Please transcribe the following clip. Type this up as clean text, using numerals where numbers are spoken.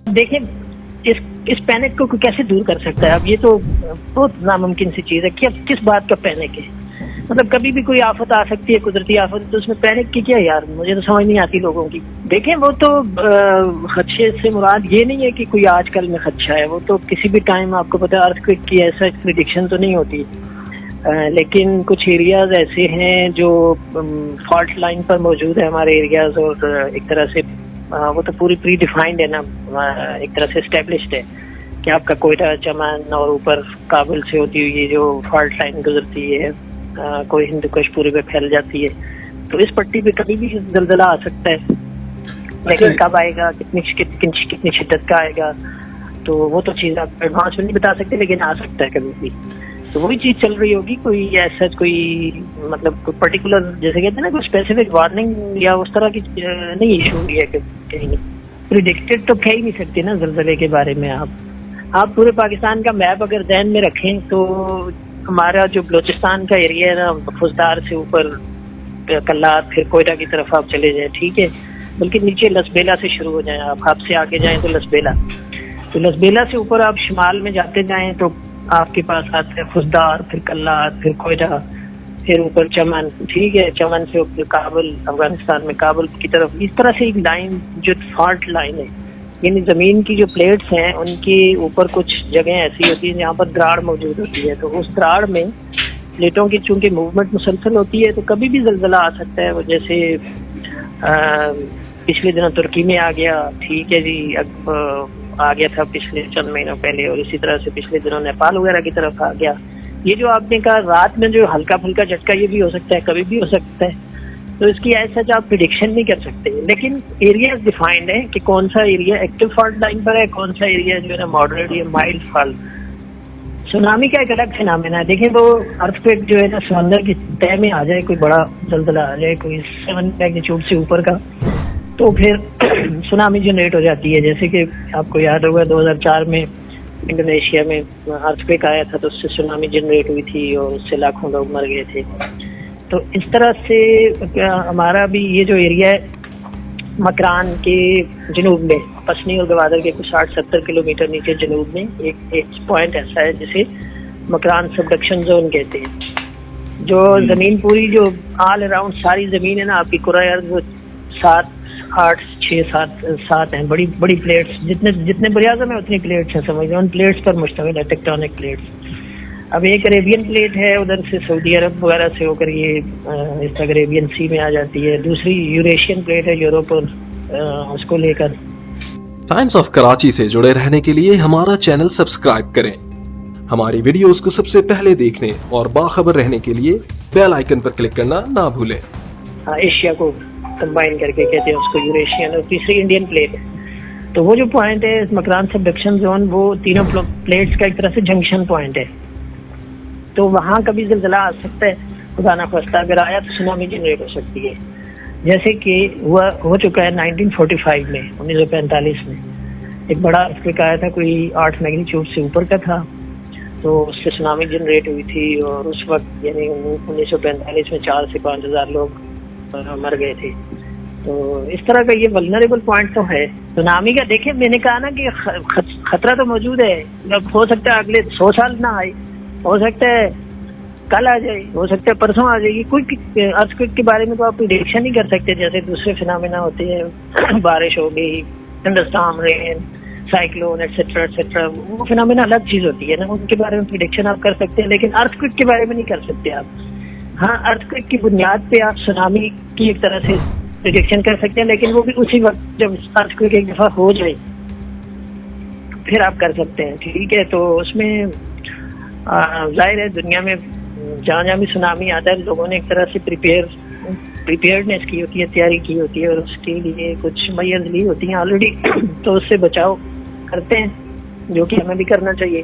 دیکھیں اس پینک کو کیسے دور کر سکتا ہے؟ اب یہ تو بہت ناممکن سی چیز ہے کہ اب کس بات کا پینک ہے؟ مطلب کبھی بھی کوئی آفت آ سکتی ہے، قدرتی آفت، تو اس میں پینک کی کیا یار؟ مجھے تو سمجھ نہیں آتی لوگوں کی۔ دیکھیں وہ تو خدشے سے مراد یہ نہیں ہے کہ کوئی آج کل میں خدشہ ہے، وہ تو کسی بھی ٹائم آپ کو پتا ارتھ کوئک کی ایسا پریڈکشن تو نہیں ہوتی، لیکن کچھ ایریاز ایسے ہیں جو فالٹ لائن پر موجود ہے ہمارے ایریاز، اور ایک طرح سے وہ تو پوری پری ڈیفائنڈ ہے نا، ایک طرح سے اسٹیبلشڈ ہے کہ آپ کا کوئٹہ، چمن اور اوپر کابل سے ہوتی ہوئی جو فالٹ لائن گزرتی ہے، کوئی ہندو کش پورے پہ پھیل جاتی ہے، تو اس پٹی پہ کبھی بھی زلزلہ آ سکتا ہے، لیکن کب آئے گا، کتنی شدت کا آئے گا، تو وہ تو چیز آپ ایڈوانس میں نہیں بتا سکتے، لیکن آ سکتا ہے کبھی بھی۔ تو وہی چیز چل رہی ہوگی، کوئی ایسا کوئی مطلب کوئی پرٹیکولر جیسے کہتے ہیں نا کوئی اسپیسیفک وارننگ یا اس طرح کی نہیں ایشو ہوئی ہے کہ کہیں پریڈکٹڈ تو کہہ ہی نہیں سکتے نا زلزلے کے بارے میں۔ آپ پورے پاکستان کا میپ اگر ذہن میں رکھیں تو ہمارا جو بلوچستان کا ایریا ہے نا، فوزدار سے اوپر کلات، پھر کوئٹہ کی طرف آپ چلے جائیں، ٹھیک ہے، بلکہ نیچے لسبیلا سے شروع ہو جائیں، آپ سے آگے جائیں تو لسبیلا، تو لسبیلا سے اوپر آپ شمال میں جاتے جائیں تو آپ کے پاس آتے ہیں فوزدار، پھر کلات، پھر کوئٹہ، پھر اوپر چمن، ٹھیک ہے، چمن سے اوپر کابل، افغانستان میں کابل کی طرف، اس طرح سے ایک لائن جو فالٹ لائن ہے، یعنی زمین کی جو پلیٹس ہیں ان کے اوپر کچھ جگہیں ایسی ہوتی ہیں جہاں پر دراڑ موجود ہوتی ہے، تو اس دراڑ میں پلیٹوں کی چونکہ موومنٹ مسلسل ہوتی ہے تو کبھی بھی زلزلہ آ سکتا ہے۔ وہ جیسے پچھلے دنوں ترکی میں آ گیا، ٹھیک ہے جی، آ گیا تھا پچھلے چند مہینوں پہلے، اور اسی طرح سے پچھلے دنوں نیپال وغیرہ کی طرف آ گیا۔ یہ جو آپ نے کہا رات میں جو ہلکا پھلکا جھٹکا، یہ بھی ہو سکتا ہے، کبھی بھی ہو سکتا ہے، تو اس کی ایسا آپ پریڈکشن نہیں کر سکتے، لیکن ایریاز ڈیفائنڈ ہے کہ کون سا ایریا ایکٹیو فالٹ لائن پر ہے، کون سا ایریا جو ہے نا ماڈریٹ یا مائلڈ فالٹ۔ سونامی کا ایک الگ فینامنا ہے، دیکھیں وہ ارتھ کوئک جو ہے نا سمندر کی تہ میں آ جائے، کوئی بڑا زلزلہ آ جائے کوئی 7 میگنیچیوڈ سے اوپر کا، تو پھر سونامی جنریٹ ہو جاتی ہے۔ جیسے کہ آپ کو یاد ہوگا 2004 میں انڈونیشیا میں ارتھ کوئک آیا تھا تو اس سے سونامی جنریٹ ہوئی تھی اور اس سے لاکھوں لوگ مر گئے تھے۔ تو اس طرح سے ہمارا بھی یہ جو ایریا ہے مکران کے جنوب میں، پسنی اور گوادر کے کچھ 60-70 کلومیٹر نیچے جنوب میں ایک پوائنٹ ایسا ہے جسے مکران سبڈکشن زون کہتے ہیں، جو زمین پوری جو آل اراؤنڈ ساری زمین ہے نا آپ کی کرۂ ارض، وہ 7 ہیں، بڑی بڑی پلیٹس، جتنے بڑے اعظم ہیں اتنی پلیٹس ہیں، سمجھ لو ان پلیٹس پر مشتمل ہے، ٹیکٹونک پلیٹس۔ اب ایک عربین پلیٹ ہے ادھر سے سعودی عرب وغیرہ سے ہو کر یہ اس طرح عربین سی میں آ جاتی ہے، دوسری یوریشین پلیٹ ہے یوروپ اور اس کو لے کر۔ ٹائمز آف کراچی سے جڑے رہنے کے لیے ہمارا چینل سبسکرائب کریں، ہماری ویڈیوز کو سب سے پہلے دیکھنے اور باخبر رہنے کے لیے بیل آئیکن پر کلک کرنا نہ بھولیں۔ ایشیا کو کمبائن کر کے کہتے ہیں اس کو یوریشین، اور تیسری انڈین پلیٹ ہے۔ تو وہ جو پوائنٹ ہے مکران سبڈکشن زون، وہ تینوں پلیٹس کا ایک طرح سے جنکشن پوائنٹ ہے، تو وہاں کبھی زلزلہ آ سکتا ہے، خدا نخواستہ اگر آیا تو سونامی جنریٹ ہو سکتی ہے، جیسے کہ ہو چکا ہے 1945 میں، 1945 میں ایک بڑا ارتھکوئک آیا تھا، کوئی 8 میگنیچیوڈ سے اوپر کا تھا، تو اس سے سونامی جنریٹ ہوئی تھی، اور اس وقت یعنی 1945 میں 4 سے 5 ہزار لوگ مر گئے تھے۔ تو اس طرح کا یہ ولنریبل پوائنٹ تو ہے سونامی کا۔ دیکھیں میں نے کہا نا کہ خطرہ تو موجود ہے، ہو سکتا ہے اگلے 100 سال نہ آئے، ہو سکتا ہے کل آ جائے، ہو سکتا ہے پرسوں آ جائے گی، کوئی ارتھ کوئک کے بارے میں تو آپ پریڈکشن نہیں کر سکتے، جیسے دوسرے فینامنا ہوتے ہیں، بارش ہو گئی، تھنڈر اسٹارم، رین، سائیکلون ایٹسٹرا ایٹسٹرا، وہ فینامنا الگ چیز ہوتی ہے نا، ان کے بارے میں پریڈکشن آپ کر سکتے ہیں، لیکن ارتھ کوئک کے بارے میں نہیں کر سکتے آپ۔ ہاں ارتھ کوئک کی بنیاد پہ آپ سونامی کی ایک طرح سے پریڈکشن کر سکتے ہیں، لیکن وہ بھی اسی وقت جب ارتھ کوئک ایک دفعہ ہو جائے پھر آپ کر سکتے ہیں، ٹھیک ہے۔ تو اس میں ظاہر ہے دنیا میں جہاں جہاں بھی سونامی آتا ہے لوگوں نے ایک طرح سے پریپیئرڈنیس کی ہوتی ہے، تیاری کی ہوتی ہے، اور اس کے لیے کچھ میئرز لی ہوتی ہیں آلریڈی، تو اس سے بچاؤ کرتے ہیں، جو کہ ہمیں بھی کرنا چاہیے۔